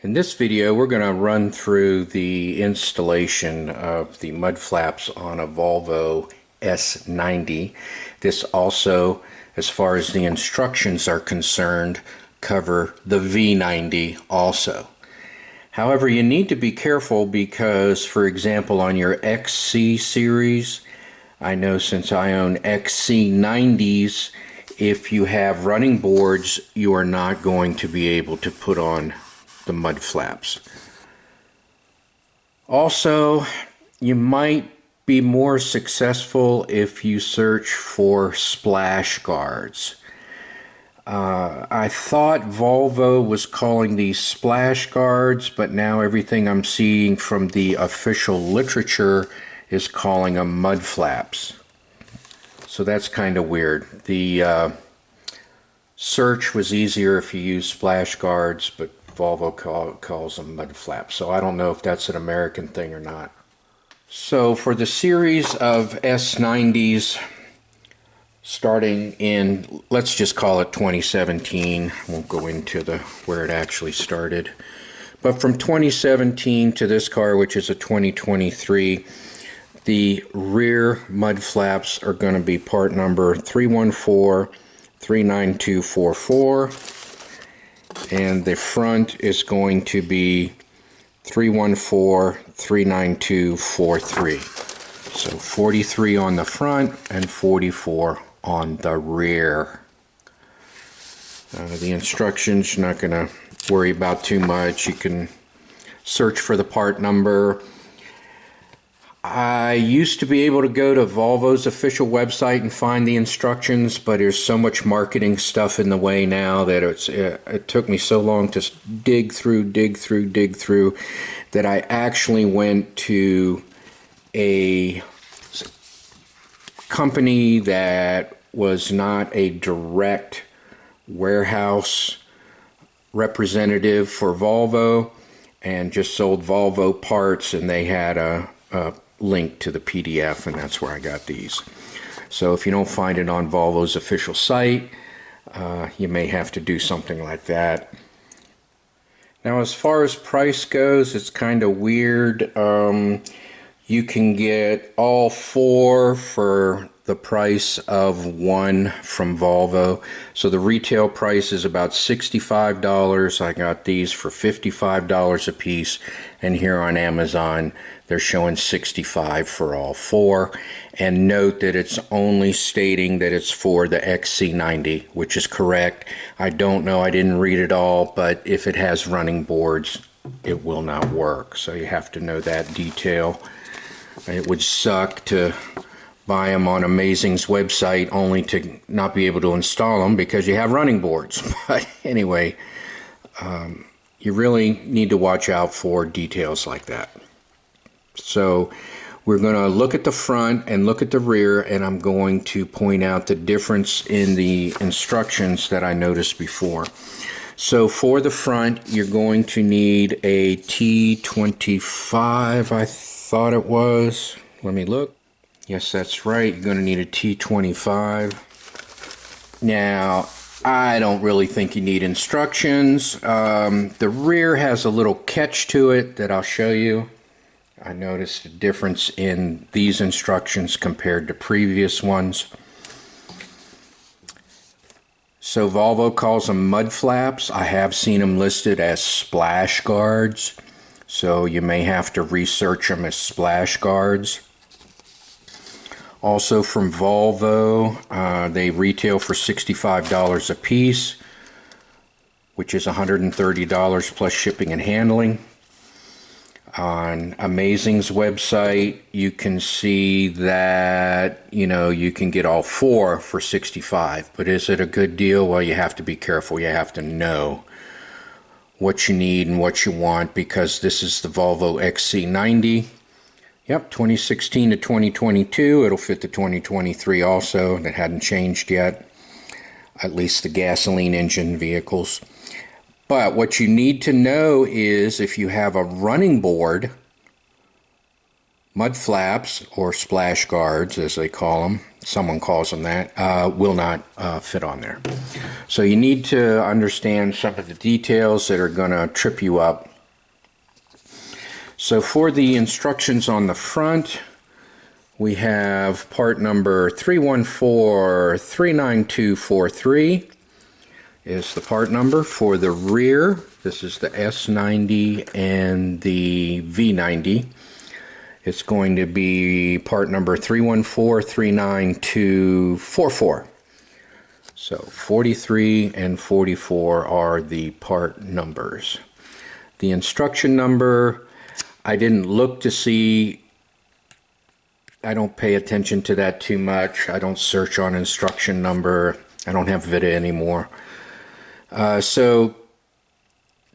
In this video, we're going to run through the installation of the mud flaps on a Volvo S90. This also, as far as the instructions are concerned, cover the V90 also. However, you need to be careful because, for example, on your XC series, I know since I own XC90s, if you have running boards, you are not going to be able to put on the mud flaps. Also, you might be more successful if you search for splash guards. I thought Volvo was calling these splash guards, but now everything I'm seeing from the official literature is calling them mud flaps. So that's kind of weird. The search was easier if you use splash guards, but Volvo calls them mud flaps. So I don't know if that's an American thing or not. So for the series of S90s, starting in, let's just call it 2017. Won't go into where it actually started. But from 2017 to this car, which is a 2023, the rear mud flaps are going to be part number 314-39244. And the front is going to be 314-39243. So 43 on the front and 44 on the rear. The instructions, you're not going to worry about too much. You can search for the part number. I used to be able to go to Volvo's official website and find the instructions, but there's so much marketing stuff in the way now that it took me so long to dig through that I actually went to a company that was not a direct warehouse representative for Volvo and just sold Volvo parts, and they had a link to the PDF, and that's where I got these. So if you don't find it on Volvo's official site, you may have to do something like that. Now, as far as price goes, it's kind of weird. You can get all four for the price of one from Volvo. So the retail price is about $65. I got these for $55 a piece, and here on Amazon they're showing $65 for all four. And note that it's only stating that it's for the XC90, which is correct. I don't know, I didn't read it all, but if it has running boards, it will not work. So you have to know that detail. It would suck to buy them on Amazing's website only to not be able to install them because you have running boards. But anyway, you really need to watch out for details like that. So we're going to look at the front and look at the rear, and I'm going to point out the difference in the instructions that I noticed before. So for the front, you're going to need a T25, I thought it was. Let me look. Yes, that's right. You're going to need a T25. Now, I don't really think you need instructions. The rear has a little catch to it that I'll show you. I noticed a difference in these instructions compared to previous ones. So Volvo calls them mud flaps. I have seen them listed as splash guards, so you may have to research them as splash guards. Also from Volvo, they retail for $65 a piece, which is $130 plus shipping and handling. On Amazing's website, you can see that, you can get all four for $65. But is it a good deal? Well, you have to be careful. You have to know what you need and what you want, because this is the Volvo XC90. Yep, 2016 to 2022. It'll fit the 2023 also. That hadn't changed yet, at least the gasoline engine vehicles. But what you need to know is if you have a running board, mud flaps, or splash guards as they call them, someone calls them that, will not fit on there. So you need to understand some of the details that are going to trip you up. So for the instructions on the front, we have part number 314-39243 is the part number. For the rear, this is the S90 and the V90. It's going to be part number 314-39244. So 43 and 44 are the part numbers. The instruction number, I didn't look to see. I don't pay attention to that too much. I don't search on instruction number. I don't have Vita anymore. So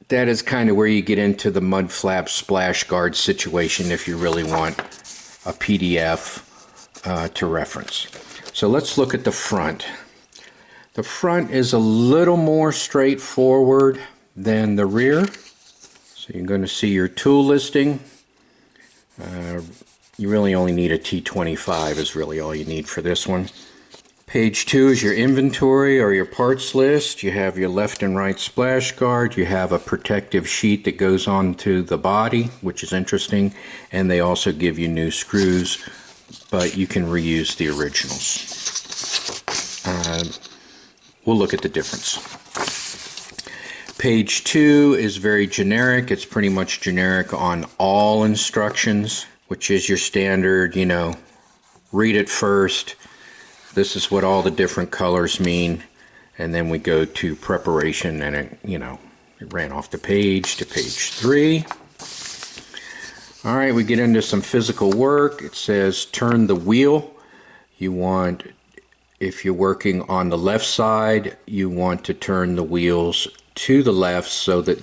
that is kind of where you get into the mud flap splash guard situation if you really want a PDF to reference. So let's look at the front. The front is a little more straightforward than the rear. So you're going to see your tool listing. You really only need a T25 is really all you need for this one. Page 2 is your inventory or your parts list. You have your left and right splash guard. You have a protective sheet that goes onto the body, which is interesting. And they also give you new screws, but you can reuse the originals. We'll look at the difference. Page 2 is very generic. It's pretty much generic on all instructions, which is your standard, you know, read it first. This is what all the different colors mean, and then we go to preparation, and it, you know, it ran off the page to page 3. All right, we get into some physical work. It says turn the wheel. You want, if you're working on the left side, you want to turn the wheels to the left so that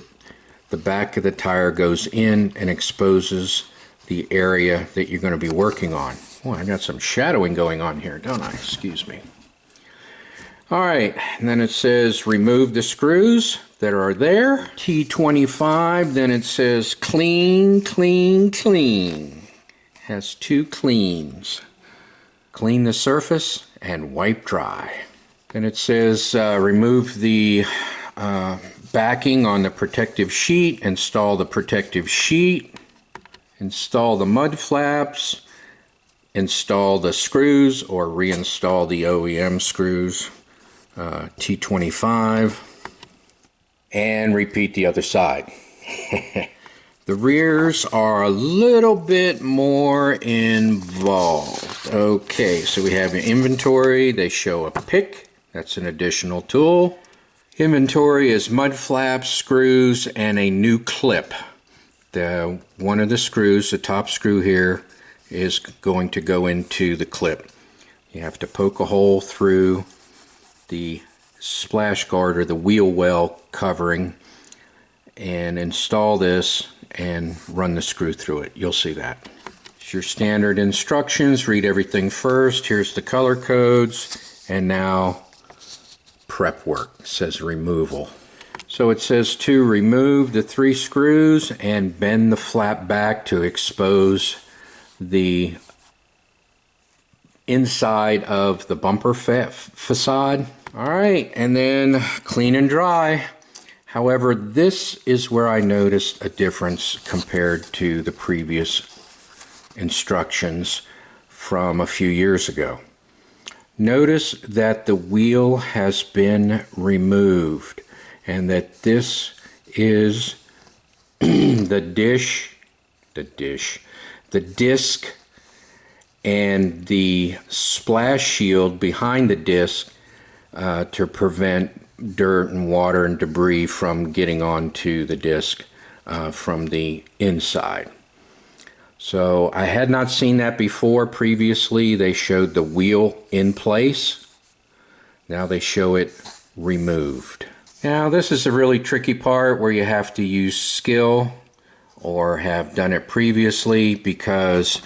the back of the tire goes in and exposes the area that you're going to be working on. Oh, I got some shadowing going on here, don't I? Excuse me. All right, and then it says remove the screws that are there. T25, then it says clean, clean, clean. Has 2 cleans. Clean the surface and wipe dry. Then it says remove the backing on the protective sheet, install the protective sheet, install the mud flaps, install the screws or reinstall the OEM screws, T25, and repeat the other side. The rears are a little bit more involved. Okay, so we have your inventory. They show a pick. That's an additional tool. Inventory is mud flaps, screws, and a new clip. One of the screws, the top screw here, is going to go into the clip. You have to poke a hole through the splash guard or the wheel well covering and install this and run the screw through it. You'll see that. It's your standard instructions. Read everything first. Here's the color codes, and now prep work. It says removal. So it says to remove the 3 screws and bend the flap back to expose the inside of the bumper facade. All right, and then clean and dry. However, this is where I noticed a difference compared to the previous instructions from a few years ago. Notice that the wheel has been removed and that this is the disc and the splash shield behind the disc to prevent dirt and water and debris from getting onto the disc from the inside. So I had not seen that before. Previously they showed the wheel in place. Now they show it removed. Now this is a really tricky part where you have to use skill or have done it previously, because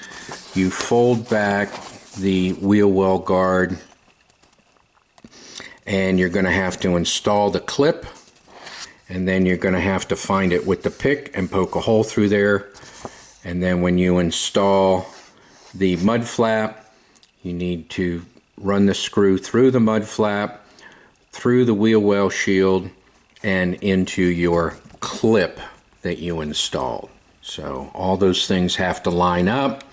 you fold back the wheel well guard and you're going to have to install the clip, and then you're going to have to find it with the pick and poke a hole through there, and then when you install the mud flap, you need to run the screw through the mud flap, through the wheel well shield, and into your clip that you installed. So all those things have to line up.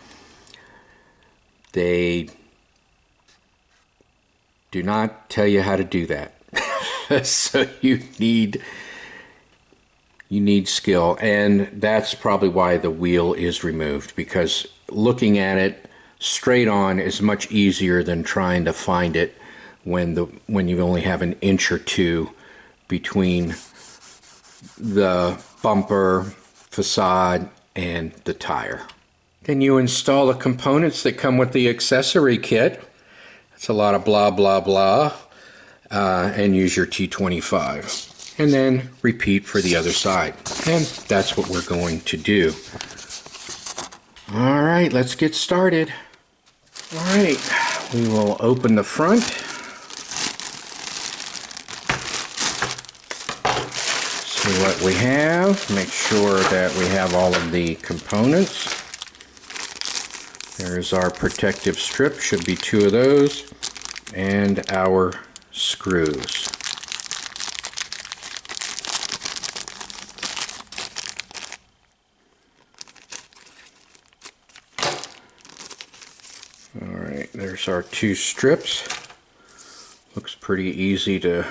They do not tell you how to do that. So you need skill, and that's probably why the wheel is removed, because looking at it straight on is much easier than trying to find it when you only have an inch or two between the bumper, facade, and the tire. Then you install the components that come with the accessory kit. That's a lot of blah blah blah, and use your T25, and then repeat for the other side, and that's what we're going to do. All right, let's get started. All right, we will open the front. See what we have. Make sure that we have all of the components. There's our protective strip, should be 2 of those, and our screws. Alright, there's our 2 strips. Looks pretty easy to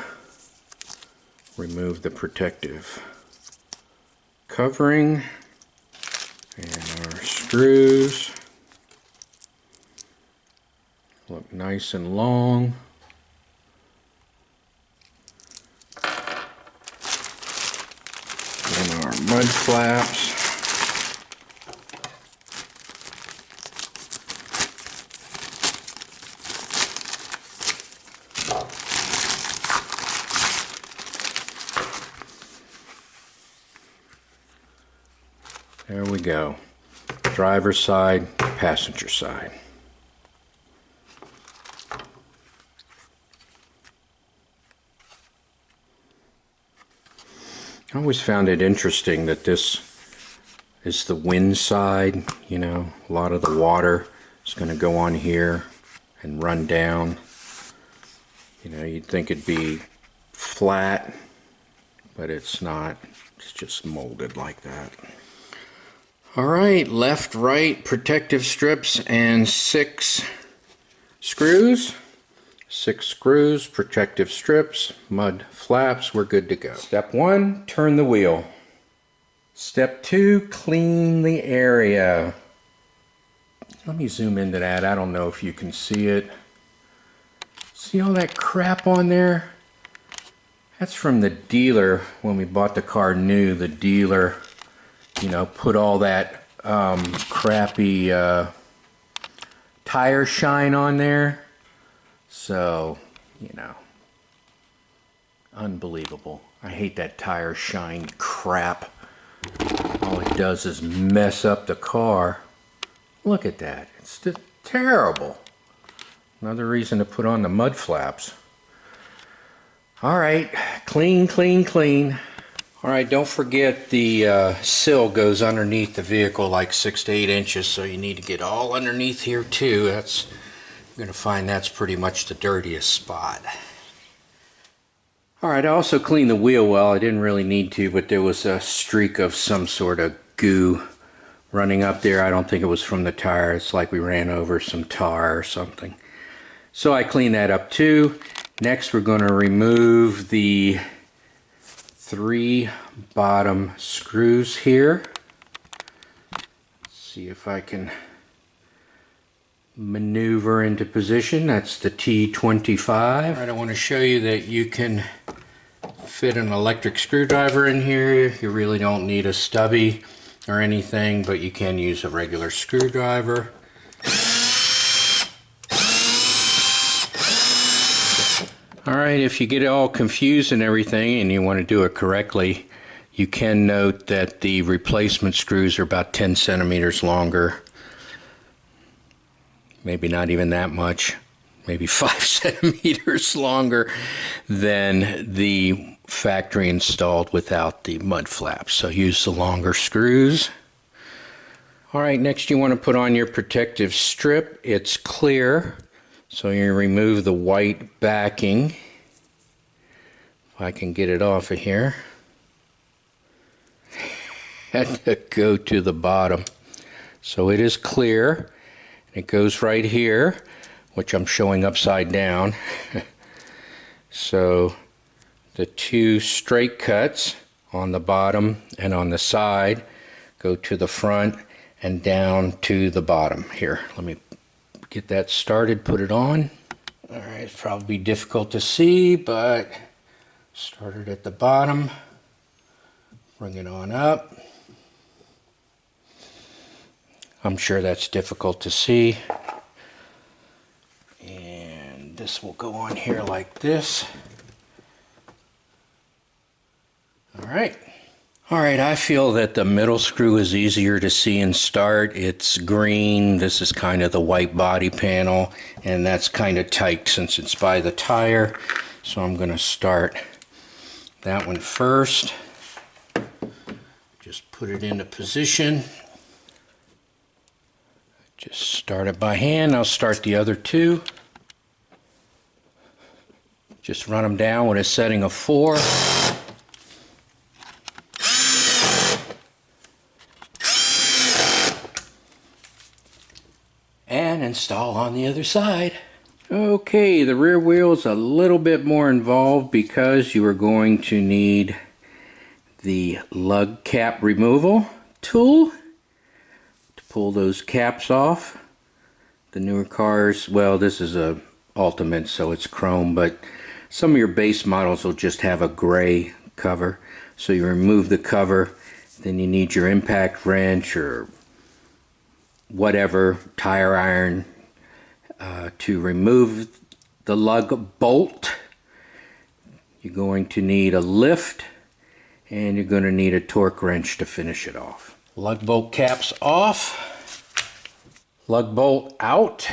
remove the protective covering, and our screws look nice and long. And our mud flaps. There we go. Driver's side, passenger side. I always found it interesting that this is the wind side. You know, a lot of the water is going to go on here and run down. You know, you'd think it'd be flat, but it's not. It's just molded like that. All right, left, right, protective strips, and 6 screws. 6 screws, protective strips, mud flaps, we're good to go. Step 1, turn the wheel. Step 2, clean the area. Let me zoom into that. I don't know if you can see it. See all that crap on there? That's from the dealer. When we bought the car new, the dealer, you know, put all that crappy tire shine on there. So, you know, unbelievable. I hate that tire shine crap. All it does is mess up the car. Look at that. It's just terrible. Another reason to put on the mud flaps. All right, clean, clean, clean. All right, don't forget the sill goes underneath the vehicle like 6 to 8 inches, so you need to get all underneath here too. You're going to find that's pretty much the dirtiest spot. All right, I also cleaned the wheel well. I didn't really need to, but there was a streak of some sort of goo running up there. I don't think it was from the tire. It's like we ran over some tar or something. So I cleaned that up too. Next, we're going to remove the 3 bottom screws here. See if I can maneuver into position. That's the T25. All right, I want to show you that you can fit an electric screwdriver in here. You really don't need a stubby or anything, but you can use a regular screwdriver. All right, if you get it all confused and everything and you want to do it correctly, you can note that the replacement screws are about 10 centimeters longer. Maybe not even that much, maybe 5 centimeters longer than the factory installed without the mud flaps. So use the longer screws. Alright, next you want to put on your protective strip. It's clear, so you remove the white backing. If I can get it off of here. Had to go to the bottom. So it is clear. It goes right here, which I'm showing upside down. So the two straight cuts on the bottom and on the side go to the front and down to the bottom here. Let me get that started, put it on. Alright, it's probably difficult to see, but started at the bottom, bring it on up. I'm sure that's difficult to see. And this will go on here like this. Alright. Alright, I feel that the middle screw is easier to see and start. It's green. This is kind of the white body panel, and that's kind of tight since it's by the tire. So I'm going to start that one first. Just put it into position. Just start it by hand. I'll start the other two. Just run them down with a setting of 4. And install on the other side. Okay, the rear wheel is a little bit more involved because you are going to need the lug cap removal tool to pull those caps off. The newer cars, well, this is a Ultimate, so it's chrome, but some of your base models will just have a gray cover. So you remove the cover, then you need your impact wrench or whatever, tire iron, to remove the lug bolt. You're going to need a lift, and you're going to need a torque wrench to finish it off. Lug bolt caps off, lug bolt out,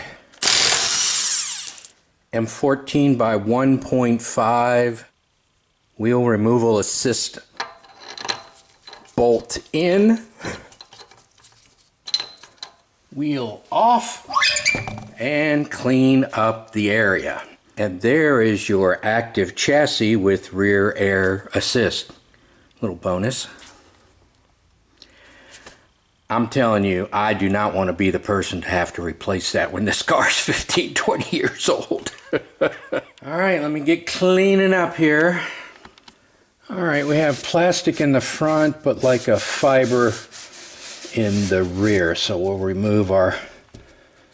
M14 by 1.5 wheel removal assist bolt in, wheel off, and clean up the area. And there is your active chassis with rear air assist. Little bonus. I'm telling you, I do not want to be the person to have to replace that when this car's 15, 20 years old. Alright, let me get cleaning up here. Alright, we have plastic in the front, but like a fiber in the rear. So we'll remove our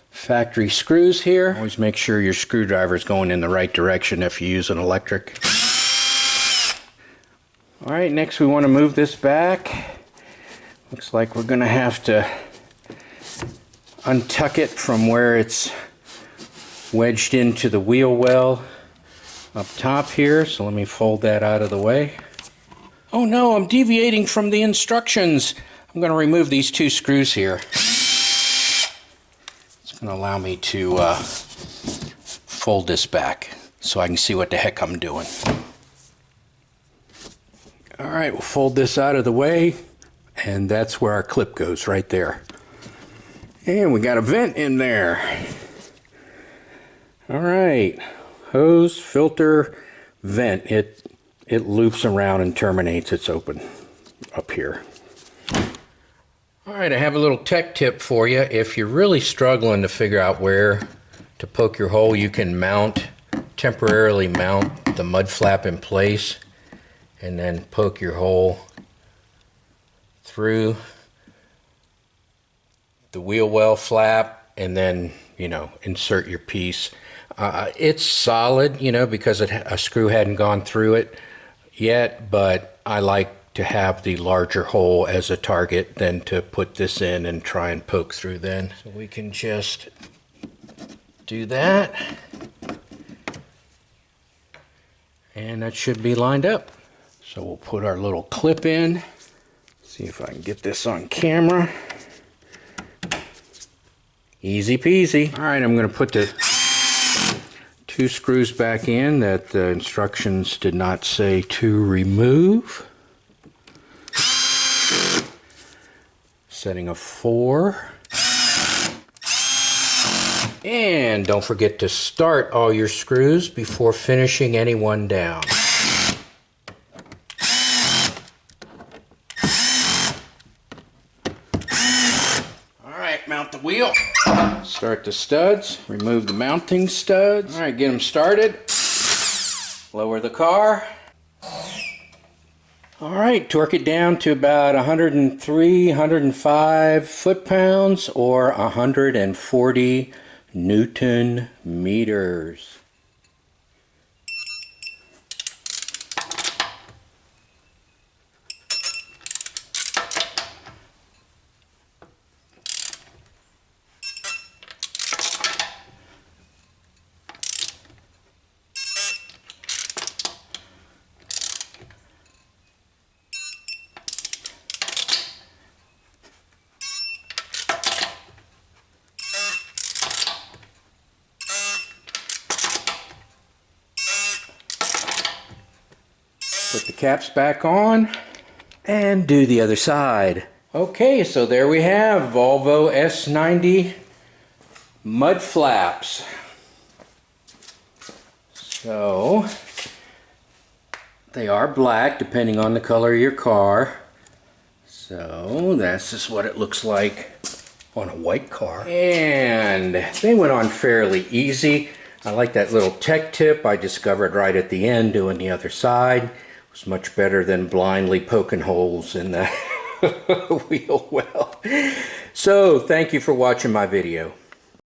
factory screws here. Always make sure your screwdriver is going in the right direction if you use an electric. Alright, next we want to move this back. Looks like we're going to have to untuck it from where it's wedged into the wheel well up top here. So let me fold that out of the way. Oh no, I'm deviating from the instructions. I'm going to remove these two screws here. It's going to allow me to fold this back so I can see what the heck I'm doing. Alright, we'll fold this out of the way, and that's where our clip goes, right there. And we got a vent in there. Alright, hose, filter, vent. It loops around and terminates. It's open up here. Alright, I have a little tech tip for you. If you're really struggling to figure out where to poke your hole, you can temporarily mount the mud flap in place and then poke your hole through the wheel well flap and then, insert your piece. It's solid, because a screw hadn't gone through it yet, but I like to have the larger hole as a target than to put this in and try and poke through then. So we can just do that. And that should be lined up. So we'll put our little clip in. See if I can get this on camera. Easy peasy. All right, I'm going to put the two screws back in that the instructions did not say to remove. Setting of 4. And don't forget to start all your screws before finishing any one down. Alright, mount the wheel. Start the studs. Remove the mounting studs. Alright, get them started. Lower the car. Alright, torque it down to about 103, 105 foot-pounds or 140 Newton meters. Put the caps back on and do the other side. Okay, so there we have Volvo S90 mud flaps. So they are black depending on the color of your car. So that's just what it looks like on a white car. And they went on fairly easy. I like that little tech tip I discovered right at the end doing the other side. It was much better than blindly poking holes in the wheel well. So thank you for watching my video.